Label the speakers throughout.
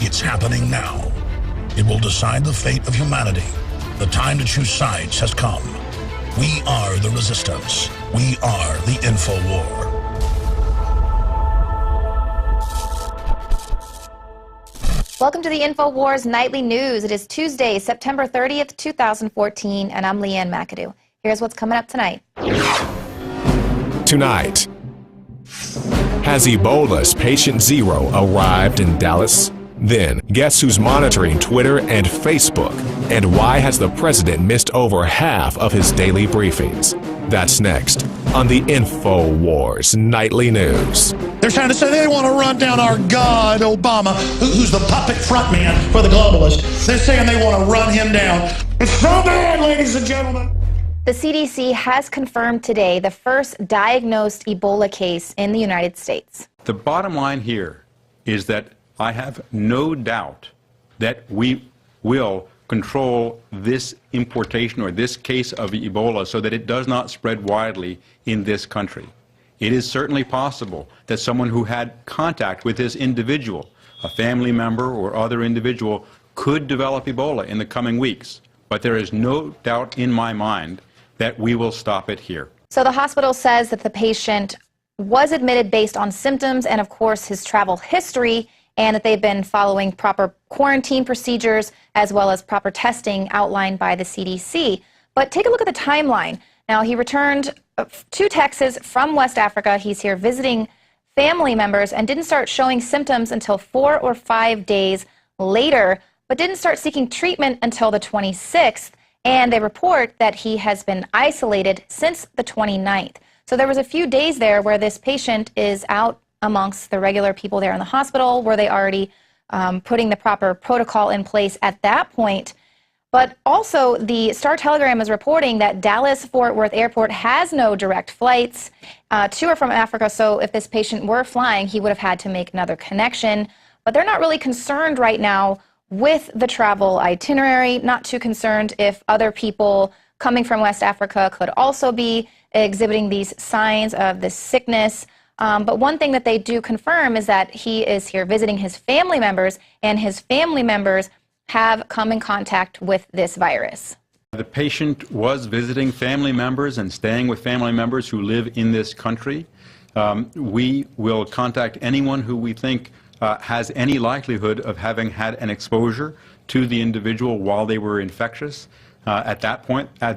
Speaker 1: It's happening now. It will decide the fate of humanity. The time to choose sides has come. We are the resistance. We are the InfoWar.
Speaker 2: Welcome to the InfoWars Nightly News. It is Tuesday, September 30th, 2014, and I'm Leanne McAdoo. Here's what's coming up tonight.
Speaker 3: Tonight, has Ebola's patient zero arrived in Dallas? Then, guess who's monitoring Twitter and Facebook? And why has the president missed over half of his daily briefings? That's next on the InfoWars Nightly News.
Speaker 1: They're trying to say they want to run down our God, Obama, who's the puppet frontman for the globalists. They're saying they want to run him down. It's so bad, ladies and gentlemen.
Speaker 2: The CDC has confirmed today the first diagnosed Ebola case in the United States.
Speaker 4: The bottom line here is that I have no doubt that we will control this importation or this case of Ebola so that it does not spread widely in this country. It is certainly possible that someone who had contact with this individual, a family member or other individual, could develop Ebola in the coming weeks. But there is no doubt in my mind that we will stop it here.
Speaker 2: So the hospital says that the patient was admitted based on symptoms and, of course, his travel history, and that they've been following proper quarantine procedures as well as proper testing outlined by the CDC. But take a look at the timeline. Now, he returned to Texas from West Africa. He's here visiting family members and didn't start showing symptoms until 4 or 5 days later, but didn't start seeking treatment until the 26th. And they report that he has been isolated since the 29th. So there was a few days there where this patient is out amongst the regular people there in the hospital. Were they already putting the proper protocol in place at that point? But also, the Star-Telegram is reporting that Dallas-Fort Worth Airport has no direct flights to or from Africa, so if this patient were flying, he would have had to make another connection. But they're not really concerned right now with the travel itinerary, not too concerned if other people coming from West Africa could also be exhibiting these signs of this sickness. But one thing that they do confirm is that he is here visiting his family members, and his family members have come in contact with this virus.
Speaker 4: The patient was visiting family members and staying with family members who live in this country. We will contact anyone who we think has any likelihood of having had an exposure to the individual while they were infectious. At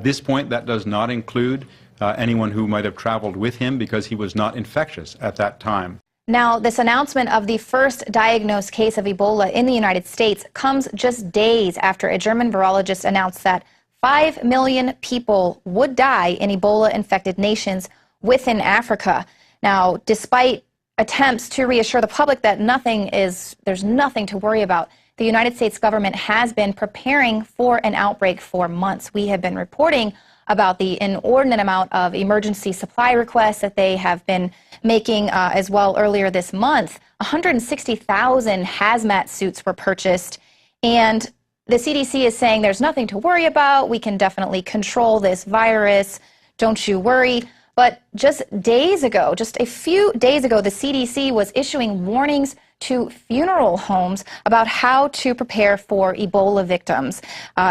Speaker 4: this point, that does not include anyone who might have traveled with him because he was not infectious at that time.
Speaker 2: Now, this announcement of the first diagnosed case of Ebola in the United States comes just days after a German virologist announced that 5 million people would die in Ebola-infected nations within Africa. Now, despite attempts to reassure the public that there's nothing to worry about, the United States government has been preparing for an outbreak for months. We have been reporting about the inordinate amount of emergency supply requests that they have been making as well earlier this month. 160,000 hazmat suits were purchased, and the CDC is saying there's nothing to worry about. We can definitely control this virus. Don't you worry. But just a few days ago, the CDC was issuing warnings to funeral homes about how to prepare for Ebola victims.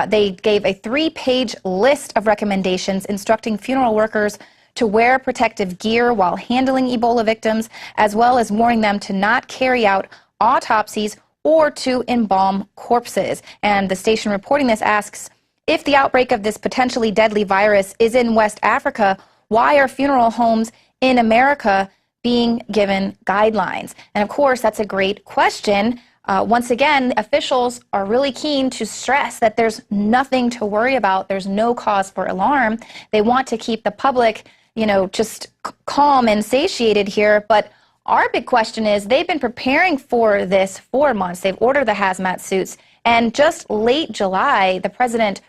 Speaker 2: They gave a 3-page list of recommendations instructing funeral workers to wear protective gear while handling Ebola victims, as well as warning them to not carry out autopsies or to embalm corpses. And the station reporting this asks, if the outbreak of this potentially deadly virus is in West Africa, why are funeral homes in America being given guidelines? And of course, that's a great question. Once again, officials are really keen to stress that there's nothing to worry about. There's no cause for alarm. They want to keep the public, just calm and satiated here. But our big question is, they've been preparing for this for months. They've ordered the hazmat suits. And just late July, the president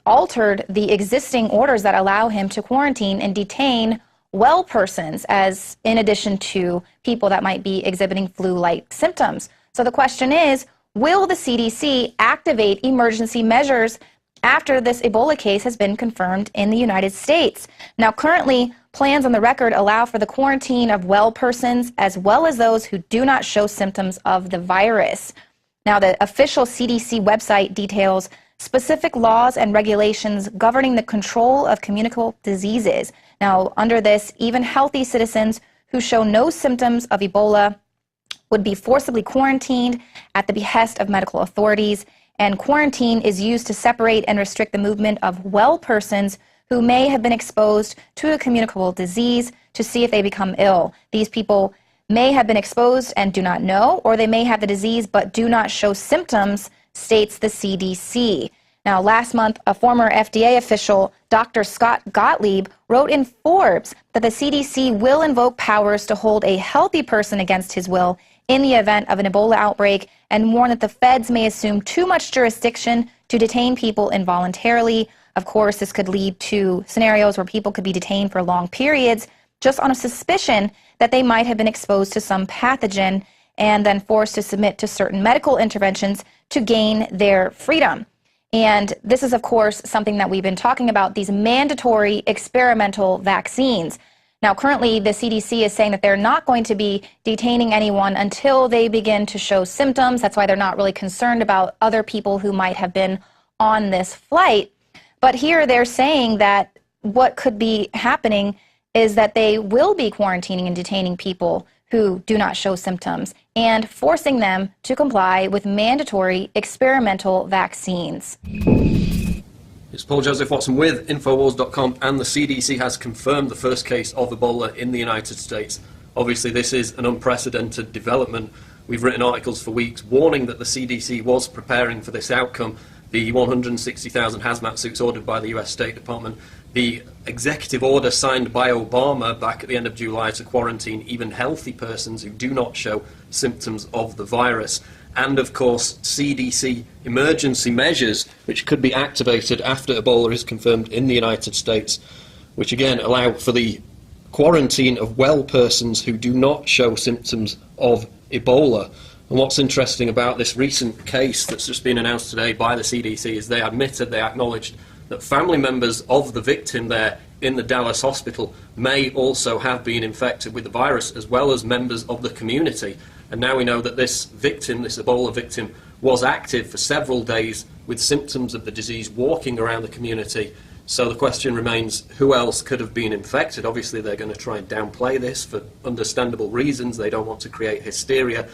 Speaker 2: altered the existing orders that allow him to quarantine and detain well persons, as in addition to people that might be exhibiting flu-like symptoms. So the question is, will the CDC activate emergency measures after this Ebola case has been confirmed in the United States? Now, currently, plans on the record allow for the quarantine of well persons as well as those who do not show symptoms of the virus. Now, the official CDC website details specific laws and regulations governing the control of communicable diseases. Now, under this, even healthy citizens who show no symptoms of Ebola would be forcibly quarantined at the behest of medical authorities, and quarantine is used to separate and restrict the movement of well persons who may have been exposed to a communicable disease to see if they become ill. These people may have been exposed and do not know, or they may have the disease but do not show symptoms, states the CDC. Now, last month, a former FDA official, Dr. Scott Gottlieb, wrote in Forbes that the CDC will invoke powers to hold a healthy person against his will in the event of an Ebola outbreak, and warned that the feds may assume too much jurisdiction to detain people involuntarily. Of course, this could lead to scenarios where people could be detained for long periods just on a suspicion that they might have been exposed to some pathogen and then forced to submit to certain medical interventions to gain their freedom. And this is, of course, something that we've been talking about, these mandatory experimental vaccines. Now, currently, the CDC is saying that they're not going to be detaining anyone until they begin to show symptoms. That's why they're not really concerned about other people who might have been on this flight. But here they're saying that what could be happening is that they will be quarantining and detaining people who do not show symptoms and forcing them to comply with mandatory experimental vaccines.
Speaker 5: It's Paul Joseph Watson with INFOWARS.com, and the CDC has confirmed the first case of Ebola in the United States. Obviously, this is an unprecedented development. We've written articles for weeks warning that the CDC was preparing for this outcome. The 160,000 hazmat suits ordered by the US State Department, the executive order signed by Obama back at the end of July to quarantine even healthy persons who do not show symptoms of the virus, and of course CDC emergency measures which could be activated after Ebola is confirmed in the United States, which again allow for the quarantine of well persons who do not show symptoms of Ebola. And what's interesting about this recent case that's just been announced today by the CDC is they acknowledged that family members of the victim there in the Dallas hospital may also have been infected with the virus, as well as members of the community. And now we know that this victim, this Ebola victim, was active for several days with symptoms of the disease walking around the community. So the question remains, who else could have been infected? Obviously, they're going to try and downplay this for understandable reasons. They don't want to create hysteria.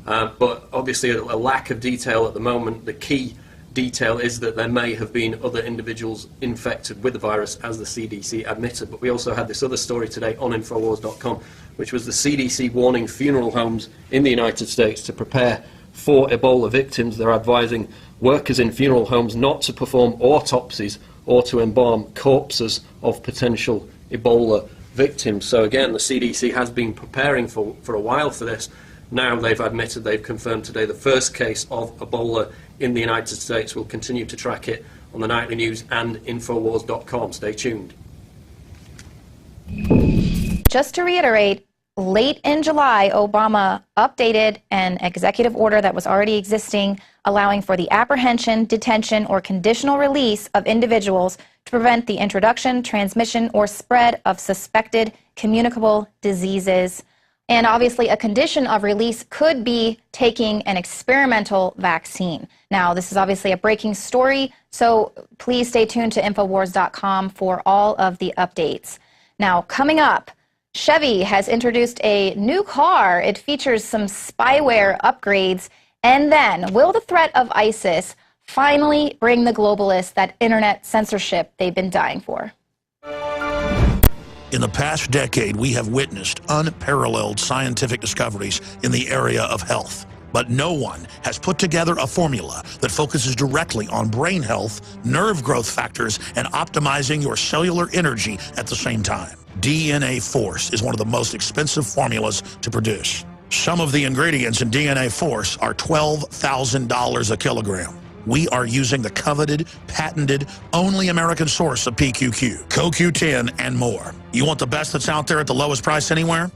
Speaker 5: But obviously a lack of detail at the moment. The key detail is that there may have been other individuals infected with the virus, as the CDC admitted. But we also had this other story today on Infowars.com, which was the CDC warning funeral homes in the United States to prepare for Ebola victims. They're advising workers in funeral homes not to perform autopsies or to embalm corpses of potential Ebola victims. So again, the CDC has been preparing for a while for this. Now they've admitted, they've confirmed today the first case of Ebola in the United States. We'll continue to track it on the Nightly News and Infowars.com. Stay tuned.
Speaker 2: Just to reiterate, late in July, Obama updated an executive order that was already existing, allowing for the apprehension, detention, or conditional release of individuals to prevent the introduction, transmission, or spread of suspected communicable diseases. And obviously, a condition of release could be taking an experimental vaccine. Now, this is obviously a breaking story, so please stay tuned to Infowars.com for all of the updates. Now, coming up, Chevy has introduced a new car. It features some spyware upgrades. And then, will the threat of ISIS finally bring the globalists that internet censorship they've been dying for?
Speaker 1: In the past decade, we have witnessed unparalleled scientific discoveries in the area of health. But no one has put together a formula that focuses directly on brain health, nerve growth factors, and optimizing your cellular energy at the same time. DNA Force is one of the most expensive formulas to produce. Some of the ingredients in DNA Force are $12,000 a kilogram. We are using the coveted, patented, only American source of PQQ, CoQ10, and more. You want the best that's out there at the lowest price anywhere?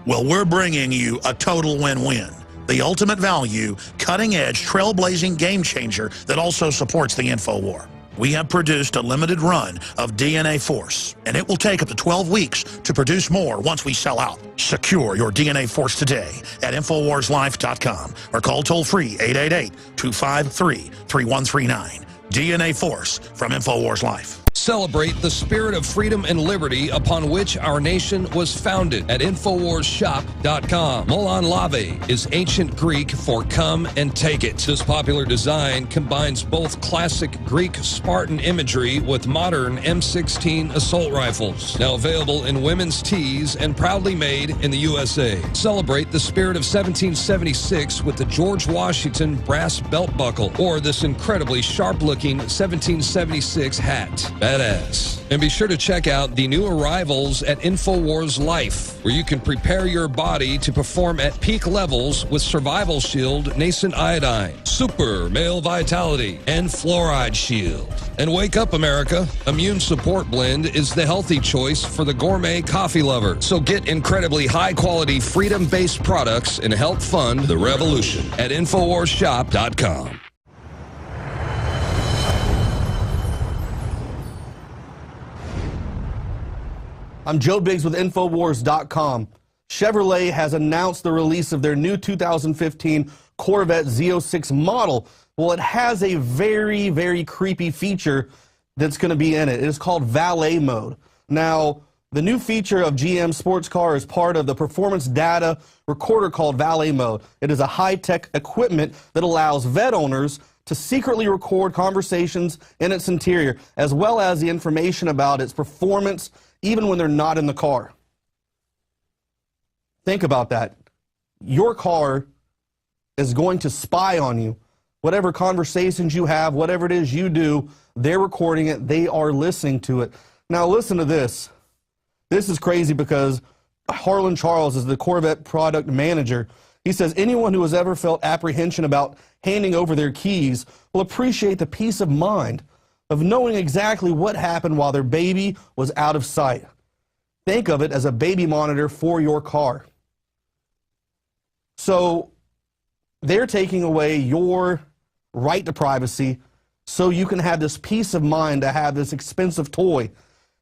Speaker 1: Well, we're bringing you a total win-win. The ultimate value, cutting-edge, trailblazing game changer that also supports the InfoWar. we have produced a limited run of DNA Force, and it will take up to 12 weeks to produce more once we sell out. Secure your DNA Force today at InfoWarsLife.com or call toll-free 888-253-3139. DNA Force from InfoWars Life.
Speaker 6: Celebrate the spirit of freedom and liberty upon which our nation was founded at InfoWarsShop.com. Molon Lave is ancient Greek for come and take it. This popular design combines both classic Greek Spartan imagery with modern M16 assault rifles. Now available in women's tees and proudly made in the USA. Celebrate the spirit of 1776 with the George Washington brass belt buckle or this incredibly sharp-looking 1776 hat. Badass. And be sure to check out the new arrivals at InfoWars Life, where you can prepare your body to perform at peak levels with Survival Shield, Nascent Iodine, Super Male Vitality, and Fluoride Shield. And wake up, America. Immune Support Blend is the healthy choice for the gourmet coffee lover. So get incredibly high-quality, freedom-based products and help fund the revolution at InfoWarsShop.com.
Speaker 7: I'm Joe Biggs with InfoWars.com. Chevrolet has announced the release of their new 2015 Corvette Z06 model. Well, it has a very, very creepy feature that's going to be in it. It is called valet mode. Now, the new feature of GM sports car is part of the performance data recorder called valet mode. It is a high-tech equipment that allows vet owners to secretly record conversations in its interior, as well as the information about its performance, even when they're not in the car. Think about that. Your car is going to spy on you. Whatever conversations you have, whatever it is you do, they're recording it, they are listening to it. Now listen to this. This is crazy because Harlan Charles is the Corvette product manager. He says anyone who has ever felt apprehension about handing over their keys will appreciate the peace of mind of knowing exactly what happened while their baby was out of sight. Think of it as a baby monitor for your car. So they're taking away your right to privacy so you can have this peace of mind to have this expensive toy.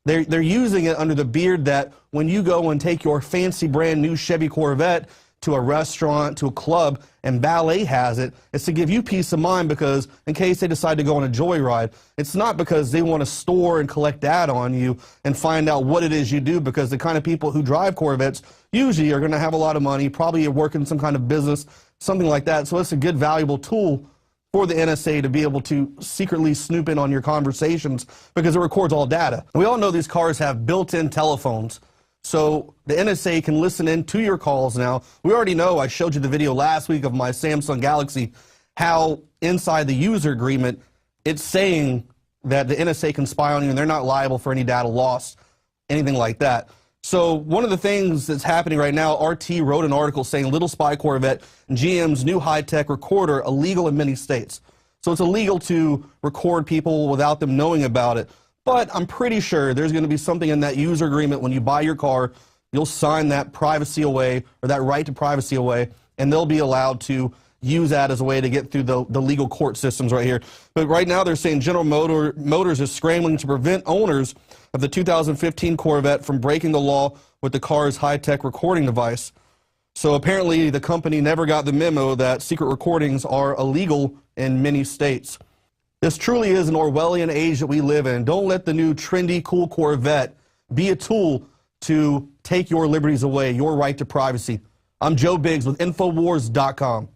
Speaker 7: They're using it under the beard that when you go and take your fancy brand new Chevy Corvette to a restaurant, to a club, and valet has it, it's to give you peace of mind because in case they decide to go on a joyride, it's not because they want to store and collect data on you and find out what it is you do, because the kind of people who drive Corvettes usually are going to have a lot of money, probably work in some kind of business, something like that. So it's a good, valuable tool for the NSA to be able to secretly snoop in on your conversations because it records all data. We all know these cars have built-in telephones. So the NSA can listen in to your calls now. We already know, I showed you the video last week of my Samsung Galaxy, how inside the user agreement, it's saying that the NSA can spy on you and they're not liable for any data loss, anything like that. So one of the things that's happening right now, RT wrote an article saying Little Spy Corvette, GM's new high-tech recorder, illegal in many states. So it's illegal to record people without them knowing about it. But I'm pretty sure there's going to be something in that user agreement when you buy your car, you'll sign that privacy away, or that right to privacy away, and they'll be allowed to use that as a way to get through the legal court systems right here. But right now they're saying General Motors is scrambling to prevent owners of the 2015 Corvette from breaking the law with the car's high-tech recording device. So apparently the company never got the memo that secret recordings are illegal in many states. This truly is an Orwellian age that we live in. Don't let the new trendy, cool Corvette be a tool to take your liberties away, your right to privacy. I'm Joe Biggs with InfoWars.com.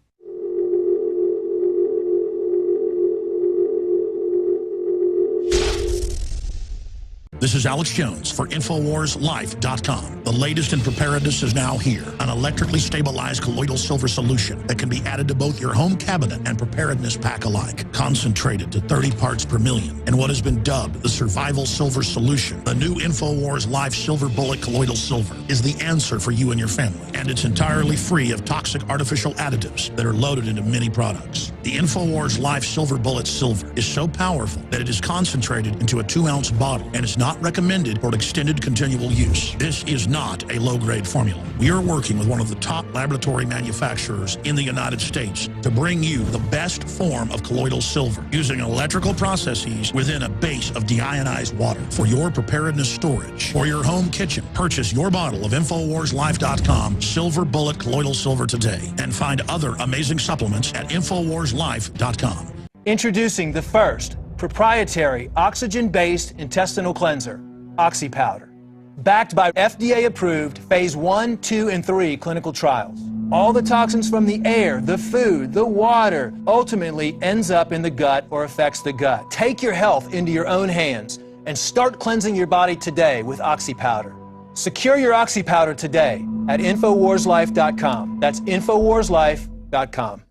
Speaker 1: This is Alex Jones for InfoWarsLife.com. The latest in preparedness is now here. An electrically stabilized colloidal silver solution that can be added to both your home cabinet and preparedness pack alike. Concentrated to 30 parts per million in what has been dubbed the survival silver solution. The new InfoWars Life Silver Bullet Colloidal Silver is the answer for you and your family. And it's entirely free of toxic artificial additives that are loaded into many products. The InfoWars Life Silver Bullet Silver is so powerful that it is concentrated into a 2-ounce bottle, and it's not not recommended for extended continual use. This is not a low-grade formula. We are working with one of the top laboratory manufacturers in the United States to bring you the best form of colloidal silver using electrical processes within a base of deionized water for your preparedness storage. For your home kitchen, purchase your bottle of InfoWarsLife.com Silver Bullet Colloidal Silver today and find other amazing supplements at InfoWarsLife.com.
Speaker 8: Introducing the first proprietary oxygen-based intestinal cleanser, Oxy Powder. Backed by FDA-approved phase 1, 2, and 3 clinical trials. All the toxins from the air, the food, the water, ultimately ends up in the gut or affects the gut. Take your health into your own hands and start cleansing your body today with Oxy Powder. Secure your Oxy Powder today at InfoWarsLife.com. That's InfoWarsLife.com.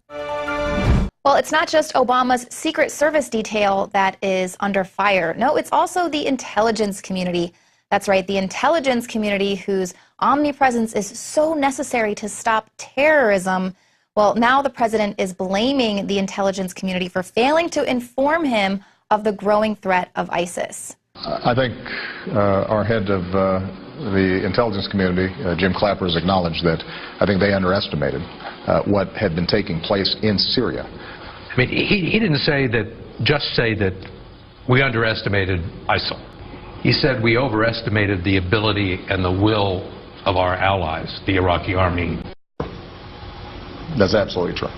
Speaker 2: Well, it's not just Obama's Secret Service detail that is under fire. No, it's also the intelligence community. That's right, the intelligence community whose omnipresence is so necessary to stop terrorism. Well, now the president is blaming the intelligence community for failing to inform him of the growing threat of ISIS.
Speaker 9: I think our head of the intelligence community, Jim Clapper, has acknowledged that I think they underestimated what had been taking place in Syria.
Speaker 10: I mean, he didn't say that we underestimated ISIL. He said we overestimated the ability and the will of our allies, the Iraqi army.
Speaker 9: That's absolutely true.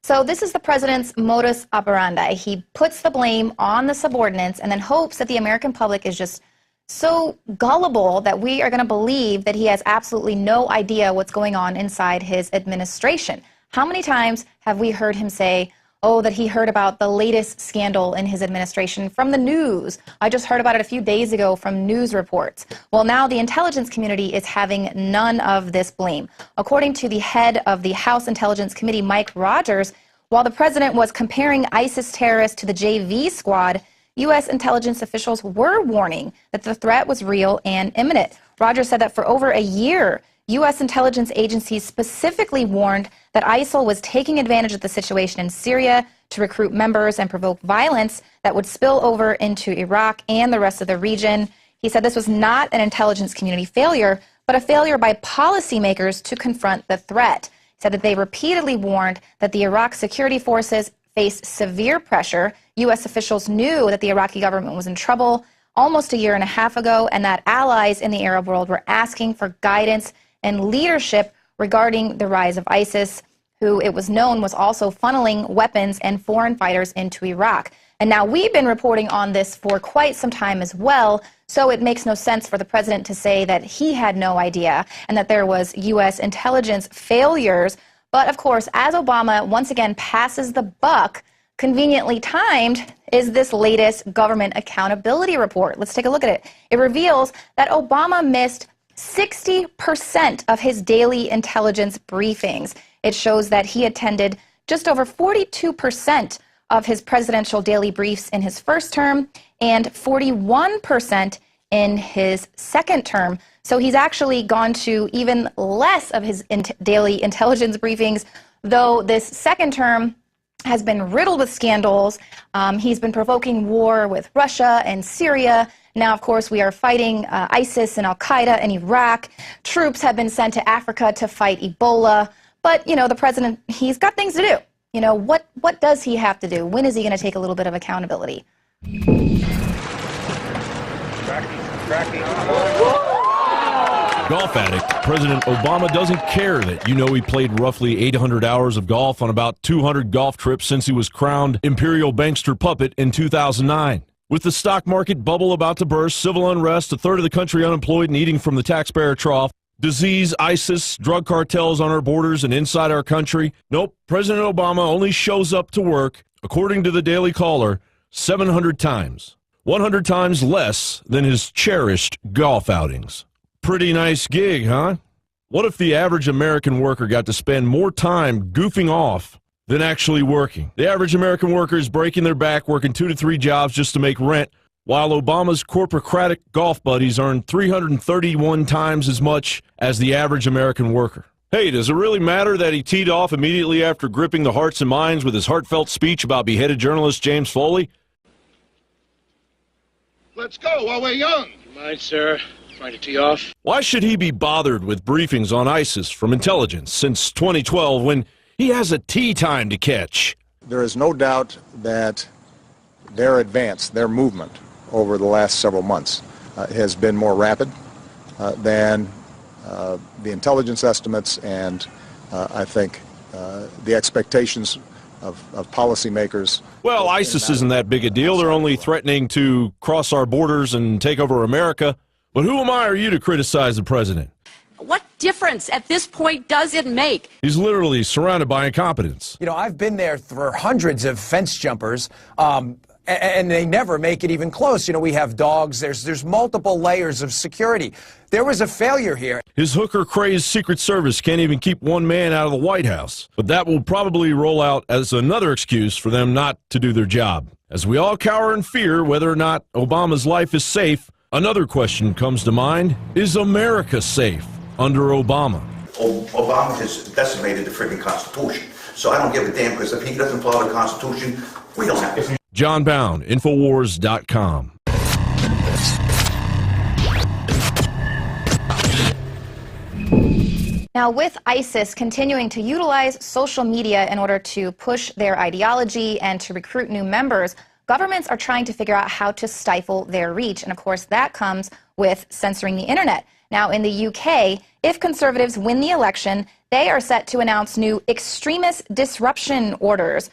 Speaker 2: So this is the president's modus operandi. He puts the blame on the subordinates and then hopes that the American public is just so gullible that we are going to believe that he has absolutely no idea what's going on inside his administration. How many times have we heard him say, oh, that he heard about the latest scandal in his administration from the news? I just heard about it a few days ago from news reports. Well, now the intelligence community is having none of this blame. According to the head of the House Intelligence Committee, Mike Rogers, while the president was comparing ISIS terrorists to the JV squad, U.S. intelligence officials were warning that the threat was real and imminent. Rogers said that for over a year, U.S. intelligence agencies specifically warned that ISIL was taking advantage of the situation in Syria to recruit members and provoke violence that would spill over into Iraq and the rest of the region. He said this was not an intelligence community failure, but a failure by policymakers to confront the threat. He said that they repeatedly warned that the Iraq security forces faced severe pressure. U.S. officials knew that the Iraqi government was in trouble almost a year and a half ago, and that allies in the Arab world were asking for guidance and leadership regarding the rise of ISIS, who it was known was also funneling weapons and foreign fighters into Iraq. And now we've been reporting on this for quite some time as well, so it makes no sense for the president to say that he had no idea and that there was U.S. intelligence failures. But of course, as Obama once again passes the buck, conveniently timed is this latest government accountability report. Let's take a look at it. It reveals that Obama missed 60% of his daily intelligence briefings. It shows that he attended just over 42% of his presidential daily briefs in his first term and 41% in his second term. So he's actually gone to even less of his daily intelligence briefings, though this second term has been riddled with scandals. He's been provoking war with Russia and Syria. Now, of course, we are fighting ISIS and Al-Qaeda in Iraq. Troops have been sent to Africa to fight Ebola. But, you know, the president, he's got things to do. You know, what does he have to do? When is he going to take a little bit of accountability?
Speaker 11: Golf addict, President Obama doesn't care that you know he played roughly 800 hours of golf on about 200 golf trips since he was crowned imperial bankster puppet in 2009. With the stock market bubble about to burst, civil unrest, a third of the country unemployed and eating from the taxpayer trough, disease, ISIS, drug cartels on our borders and inside our country, nope, President Obama only shows up to work, according to the Daily Caller, 700 times. 100 times less than his cherished golf outings. Pretty nice gig, huh? What if the average American worker got to spend more time goofing off than actually working? The average American worker is breaking their back working 2 to 3 jobs just to make rent, while Obama's corporocratic golf buddies earn 331 times as much as the average American worker. Hey, does it really matter that he teed off immediately after gripping the hearts and minds with his heartfelt speech about beheaded journalist James Foley?
Speaker 12: Let's go while we're young.
Speaker 13: You mind, sir, trying to tee off?
Speaker 11: Why should he be bothered with briefings on ISIS from intelligence since 2012 when he has a tea time to catch?
Speaker 9: There is no doubt that their advance, their movement over the last several months has been more rapid than the intelligence estimates and I think the expectations of policymakers.
Speaker 11: Well, ISIS isn't that big a deal. They're only threatening to cross our borders and take over America. But who am I or you to criticize the president?
Speaker 14: What difference at this point does it make?
Speaker 11: He's literally surrounded by incompetence.
Speaker 8: You know, I've been there for hundreds of fence jumpers, and they never make it even close. You know, we have dogs. There's multiple layers of security. There was a failure here.
Speaker 11: His hooker-crazed Secret Service can't even keep one man out of the White House. But that will probably roll out as another excuse for them not to do their job. As we all cower in fear whether or not Obama's life is safe, another question comes to mind. Is America safe under Obama?
Speaker 15: Obama has decimated the freaking Constitution. So I don't give a damn, because if he doesn't follow the Constitution, we don't have to.
Speaker 11: John Bound, INFOWARS.com.
Speaker 2: Now, with ISIS continuing to utilize social media in order to push their ideology and to recruit new members, governments are trying to figure out how to stifle their reach. And of course, that comes with censoring the internet. Now, in the UK, if conservatives win the election, they are set to announce new extremist disruption orders.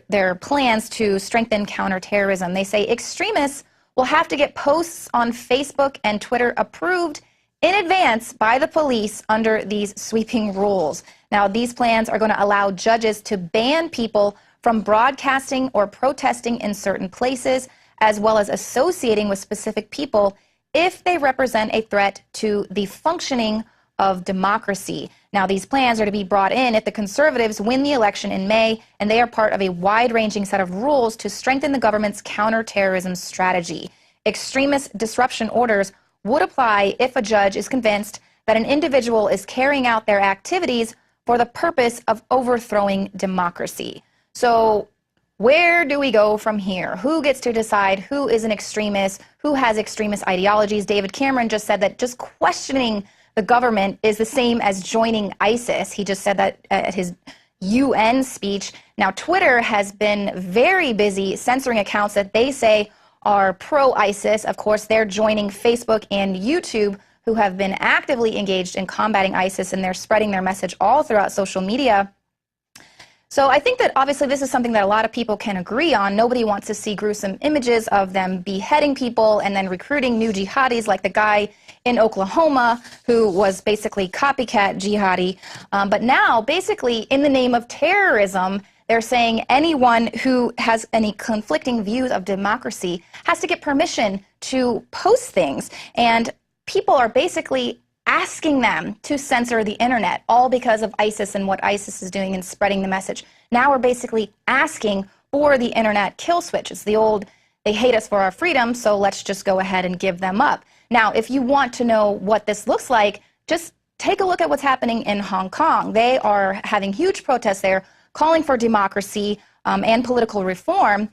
Speaker 2: Their plans to strengthen counterterrorism. They say extremists will have to get posts on Facebook and Twitter approved in advance by the police under these sweeping rules. Now, these plans are going to allow judges to ban people from broadcasting or protesting in certain places, as well as associating with specific people if they represent a threat to the functioning of democracy. Now, these plans are to be brought in if the conservatives win the election in May, and they are part of a wide-ranging set of rules to strengthen the government's counterterrorism strategy. Extremist disruption orders would apply if a judge is convinced that an individual is carrying out their activities for the purpose of overthrowing democracy. So where do we go from here? Who gets to decide who is an extremist, who has extremist ideologies? David Cameron just said that just questioning the government is the same as joining ISIS. He just said that at his UN speech. Now, Twitter has been very busy censoring accounts that they say are pro-ISIS. Of course, they're joining Facebook and YouTube, who have been actively engaged in combating ISIS, and they're spreading their message all throughout social media. So I think that obviously this is something that a lot of people can agree on. Nobody wants to see gruesome images of them beheading people and then recruiting new jihadis like the guy in Oklahoma who was basically copycat jihadi. But now, basically, in the name of terrorism, they're saying anyone who has any conflicting views of democracy has to get permission to post things. And people are basically asking them to censor the internet, all because of ISIS and what ISIS is doing and spreading the message. Now we're basically asking for the internet kill switch. It's the old, they hate us for our freedom, so let's just go ahead and give them up. Now, if you want to know what this looks like, just take a look at what's happening in Hong Kong. They are having huge protests there, calling for democracy and political reform.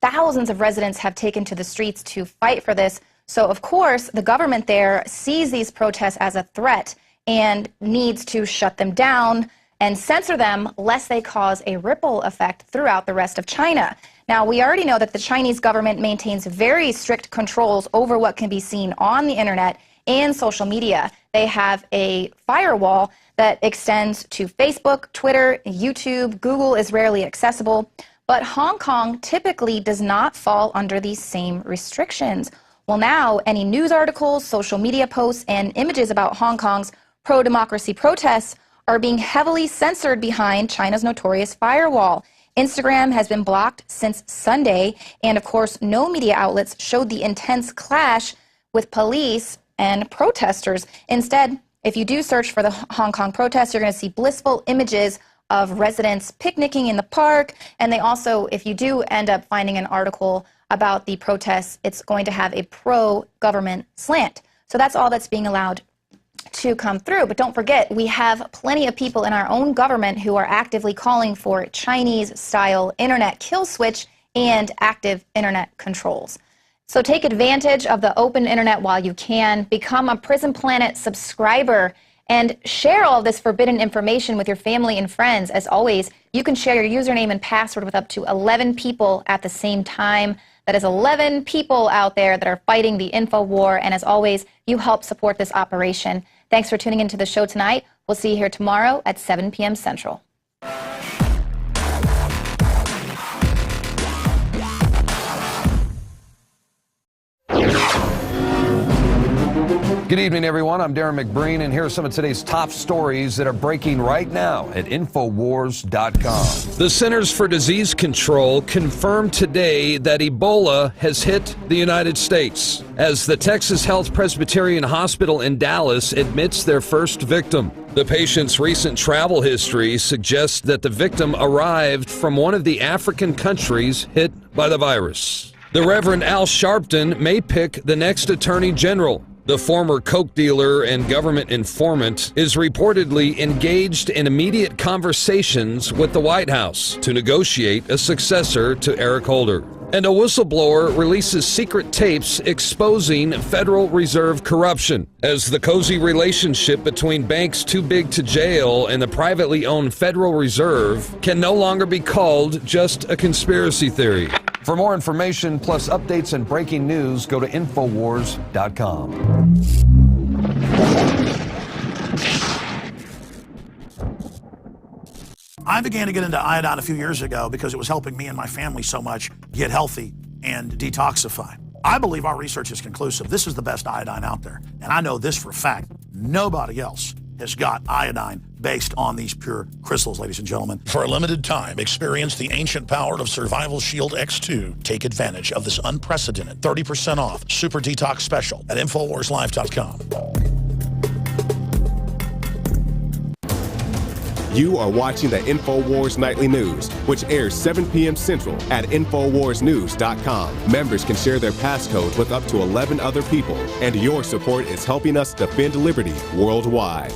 Speaker 2: Thousands of residents have taken to the streets to fight for this. So, of course, the government there sees these protests as a threat and needs to shut them down and censor them lest they cause a ripple effect throughout the rest of China. Now, we already know that the Chinese government maintains very strict controls over what can be seen on the internet and social media. They have a firewall that extends to Facebook, Twitter, YouTube. Google is rarely accessible. But Hong Kong typically does not fall under these same restrictions. Well, now any news articles, social media posts, and images about Hong Kong's pro-democracy protests are being heavily censored behind China's notorious firewall. Instagram has been blocked since Sunday, and of course, no media outlets showed the intense clash with police and protesters. Instead, if you do search for the Hong Kong protests, you're going to see blissful images of residents picnicking in the park, and they also, if you do end up finding an article about the protests, it's going to have a pro-government slant. So that's all that's being allowed to come through. But don't forget, we have plenty of people in our own government who are actively calling for Chinese-style internet kill switch and active internet controls. So take advantage of the open internet while you can. Become a Prison Planet subscriber and share all of this forbidden information with your family and friends. As always, you can share your username and password with up to 11 people at the same time. That is 11 people out there that are fighting the info war. And as always, you help support this operation. Thanks for tuning into the show tonight. We'll see you here tomorrow at 7 p.m. Central.
Speaker 12: Good evening, everyone. I'm Darren McBreen, and here are some of today's top stories that are breaking right now at INFOWARS.com.
Speaker 6: The Centers for Disease Control confirmed today that Ebola has hit the United States as the Texas Health Presbyterian Hospital in Dallas admits their first victim. The patient's recent travel history suggests that the victim arrived from one of the African countries hit by the virus. The Reverend Al Sharpton may pick the next Attorney General. The former coke dealer and government informant is reportedly engaged in immediate conversations with the White House to negotiate a successor to Eric Holder. And a whistleblower releases secret tapes exposing Federal Reserve corruption as the cozy relationship between banks too big to jail and the privately owned Federal Reserve can no longer be called just a conspiracy theory.
Speaker 12: For more information, plus updates and breaking news, go to INFOWARS.com.
Speaker 1: I began to get into iodine a few years ago because it was helping me and my family so much get healthy and detoxify. I believe our research is conclusive. This is the best iodine out there. And I know this for a fact. Nobody else has got iodine based on these pure crystals, ladies and gentlemen. For a limited time, experience the ancient power of Survival Shield X2. Take advantage of this unprecedented 30% off Super Detox Special at InfoWarsLive.com.
Speaker 3: You are watching the InfoWars Nightly News, which airs 7 p.m. Central at InfoWarsNews.com. Members can share their passcode with up to 11 other people, and your support is helping us defend liberty worldwide.